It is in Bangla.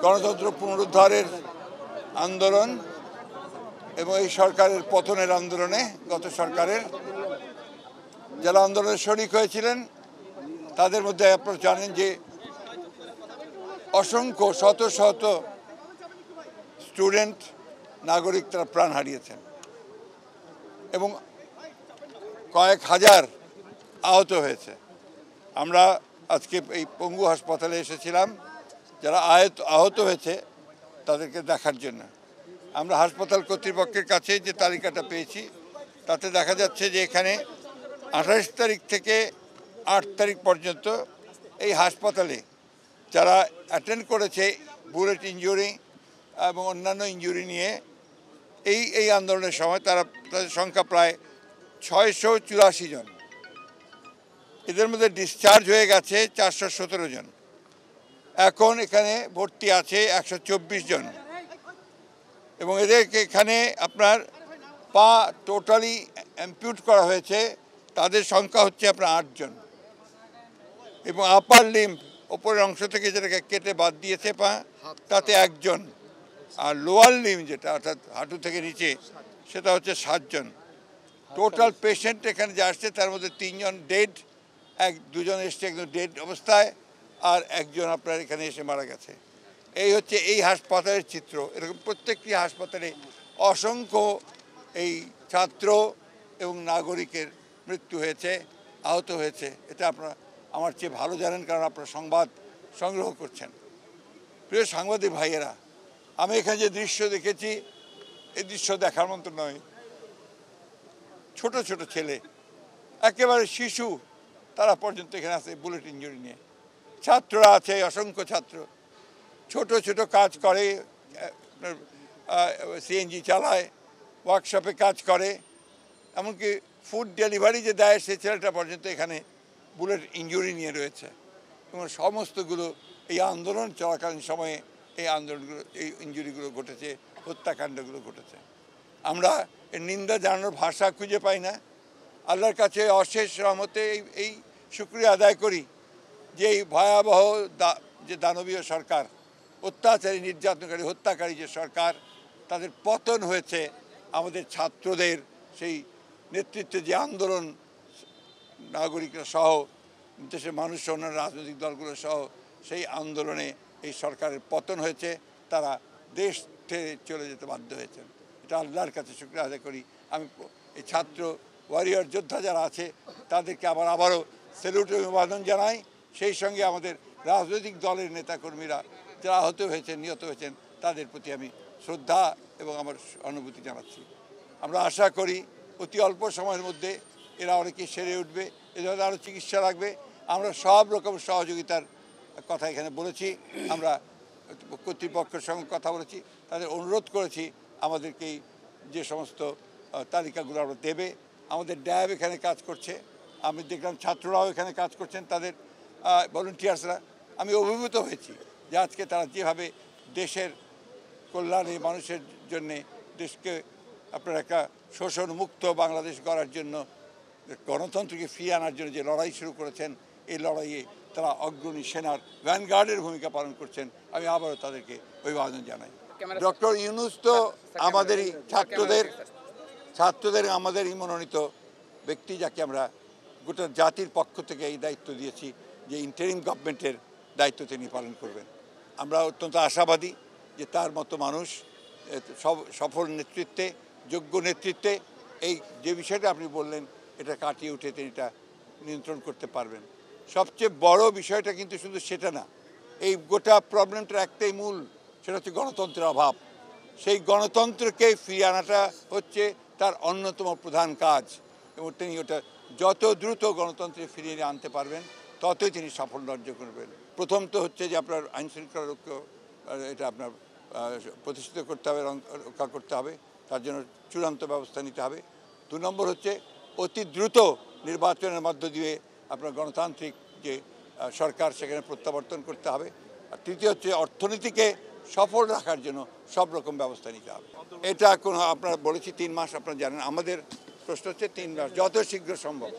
গণতন্ত্র পুনরুদ্ধারের আন্দোলন এবং এই সরকারের পতনের আন্দোলনে গত সরকারের যারা আন্দোলনে শরিক হয়েছিলেন তাদের মধ্যে আপনারা জানেন যে অসংখ্য শত শত স্টুডেন্ট নাগরিক তারা প্রাণ হারিয়েছেন এবং কয়েক হাজার আহত হয়েছে। আমরা আজকে এই পঙ্গু হাসপাতালে এসেছিলাম যারা আহত হয়েছে তাদেরকে দেখার জন্য। আমরা হাসপাতাল কর্তৃপক্ষের কাছে যে তালিকাটা পেয়েছি তাতে দেখা যাচ্ছে যে এখানে 28 তারিখ থেকে 8 তারিখ পর্যন্ত এই হাসপাতালে যারা অ্যাটেন্ড করেছে বুলেট ইনজুরি এবং অন্যান্য ইনজুরি নিয়ে এই আন্দোলনের সময় তাদের সংখ্যা প্রায় 684 জন। এদের মধ্যে ডিসচার্জ হয়ে গেছে 417 জন। এখন এখানে ভর্তি আছে 124 জন এবং এদেরকে এখানে আপনার পা টোটালি অ্যাম্পিউট করা হয়েছে, তাদের সংখ্যা হচ্ছে আপনার 8 জন এবং আপার লিম্ব ওপরের অংশ থেকে যেটাকে কেটে বাদ দিয়েছে পা তাতে 1 জন, আর লোয়ার লিম্ব যেটা অর্থাৎ হাঁটু থেকে নিচে সেটা হচ্ছে 7 জন। টোটাল পেশেন্ট এখানে যে আসছে তার মধ্যে 3 জন ডেড, 2 জন এসছে একদম ডেড অবস্থায়, আর 1 জন আপনার এখানে এসে মারা গেছে। এই হচ্ছে এই হাসপাতালের চিত্র। এরকম প্রত্যেকটি হাসপাতালে অসংখ্য এই ছাত্র এবং নাগরিকের মৃত্যু হয়েছে, আহত হয়েছে। এটা আপনারা আমার চেয়ে ভালো জানেন কারণ আপনারা সংবাদ সংগ্রহ করছেন। প্রিয় সাংবাদিক ভাইয়েরা, আমি এখানে যে দৃশ্য দেখেছি এই দৃশ্য দেখার মতো নয়। ছোট ছোট ছেলে, একেবারে শিশু, তারা পর্যন্ত এখানে আছে বুলেট ইনজুরি নিয়ে। ছাত্ররা আছে, অসংখ্য ছাত্র ছোট ছোট কাজ করে, সিএনজি চালায়, ওয়ার্কশপে কাজ করে, এমনকি ফুড ডেলিভারি যে দেয় সেই ছেলেটা পর্যন্ত এখানে বুলেট ইনজুরি নিয়ে রয়েছে। এবং সমস্তগুলো এই আন্দোলন চলাকালীন সময়ে এই আন্দোলনগুলো, এই ইনজুরিগুলো ঘটেছে, হত্যাকাণ্ডগুলো ঘটেছে। আমরা এর নিন্দা জানানোর ভাষা খুঁজে পাই না। আল্লাহর কাছে অশেষ রহমতে এই শুকরিয়া আদায় করি যে এই ভয়াবহ যে দানবীয় সরকার, অত্যাচারী, নির্যাতনকারী, হত্যাকারী যে সরকার, তাদের পতন হয়েছে আমাদের ছাত্রদের সেই নেতৃত্বে যে আন্দোলন, নাগরিকরা সহ দেশের মানুষ, অন্যান্য রাজনৈতিক দলগুলো সহ সেই আন্দোলনে এই সরকারের পতন হয়েছে। তারা দেশ ছেড়ে চলে যেতে বাধ্য হয়েছেন। এটা আল্লাহর কাছে শুকরিয়া আদায় করি। আমি এই ছাত্র ওয়ারিয়র যোদ্ধা যারা আছে তাদেরকে আবারও স্যালুট এবং অভিবাদন জানাই। সেই সঙ্গে আমাদের রাজনৈতিক দলের নেতাকর্মীরা যারা আহত হয়েছেন, নিহত হয়েছেন, তাদের প্রতি আমি শ্রদ্ধা এবং আমার অনুভূতি জানাচ্ছি। আমরা আশা করি অতি অল্প সময়ের মধ্যে এরা অনেকে সেরে উঠবে, এদের আরও চিকিৎসা লাগবে। আমরা সব রকম সহযোগিতার কথা এখানে বলেছি। আমরা কর্তৃপক্ষের সঙ্গে কথা বলেছি, তাদের অনুরোধ করেছি আমাদেরকে যে সমস্ত তালিকাগুলো আমরা দেবে। আমাদের ড্যাব এখানে কাজ করছে, আমি দেখলাম ছাত্ররাও এখানে কাজ করছেন, তাদের ভলেন্টিয়ার্সরা। আমি অভিভূত হয়েছি যে আজকে তারা যেভাবে দেশের কল্যাণে, মানুষের জন্যে, দেশকে আপনার একটা শোষণমুক্ত বাংলাদেশ গড়ার জন্য, গণতন্ত্রকে ফিরিয়ে আনার জন্য যে লড়াই শুরু করেছেন, এই লড়াইয়ে তারা অগ্রণী সেনার ভ্যানগার্ডের ভূমিকা পালন করছেন। আমি আবারও তাদেরকে অভিবাদন জানাই। ডক্টর ইউনূস তো আমাদেরই ছাত্রদের আমাদেরই মনোনীত ব্যক্তি, যাকে আমরা গোটা জাতির পক্ষ থেকে এই দায়িত্ব দিয়েছি যে ইন্টারিম গভর্নমেন্টের দায়িত্ব তিনি পালন করবেন। আমরা অত্যন্ত আশাবাদী যে তার মতো মানুষ সফল নেতৃত্বে, যোগ্য নেতৃত্বে এই যে বিষয়টা আপনি বললেন এটা কাটিয়ে উঠে তিনি এটা নিয়ন্ত্রণ করতে পারবেন। সবচেয়ে বড় বিষয়টা কিন্তু শুধু সেটা না, এই গোটা প্রবলেমটার একটাই মূল, সেটা হচ্ছে গণতন্ত্রের অভাব। সেই গণতন্ত্রকে ফিরিয়ে আনাটা হচ্ছে তার অন্যতম প্রধান কাজ এবং তিনি ওটা যত দ্রুত গণতন্ত্রে ফিরিয়ে আনতে পারবেন ততই তিনি সাফল্য অর্জন করবেন। প্রথম তো হচ্ছে যে আপনার আইনশৃঙ্খলা রক্ষা, এটা আপনার প্রতিষ্ঠিত করতে হবে, রক্ষা করতে হবে, তার জন্য চূড়ান্ত ব্যবস্থা নিতে হবে। 2 নম্বর হচ্ছে অতি দ্রুত নির্বাচনের মধ্য দিয়ে আপনার গণতান্ত্রিক যে সরকার সেখানে প্রত্যাবর্তন করতে হবে। আর তৃতীয় হচ্ছে অর্থনীতিকে সফল রাখার জন্য সব রকম ব্যবস্থা নিতে হবে। এটা কোনো আপনারা বলেছি 3 মাস, আপনারা জানেন। আমাদের প্রশ্ন হচ্ছে 3 মাস, যত শীঘ্র সম্ভব।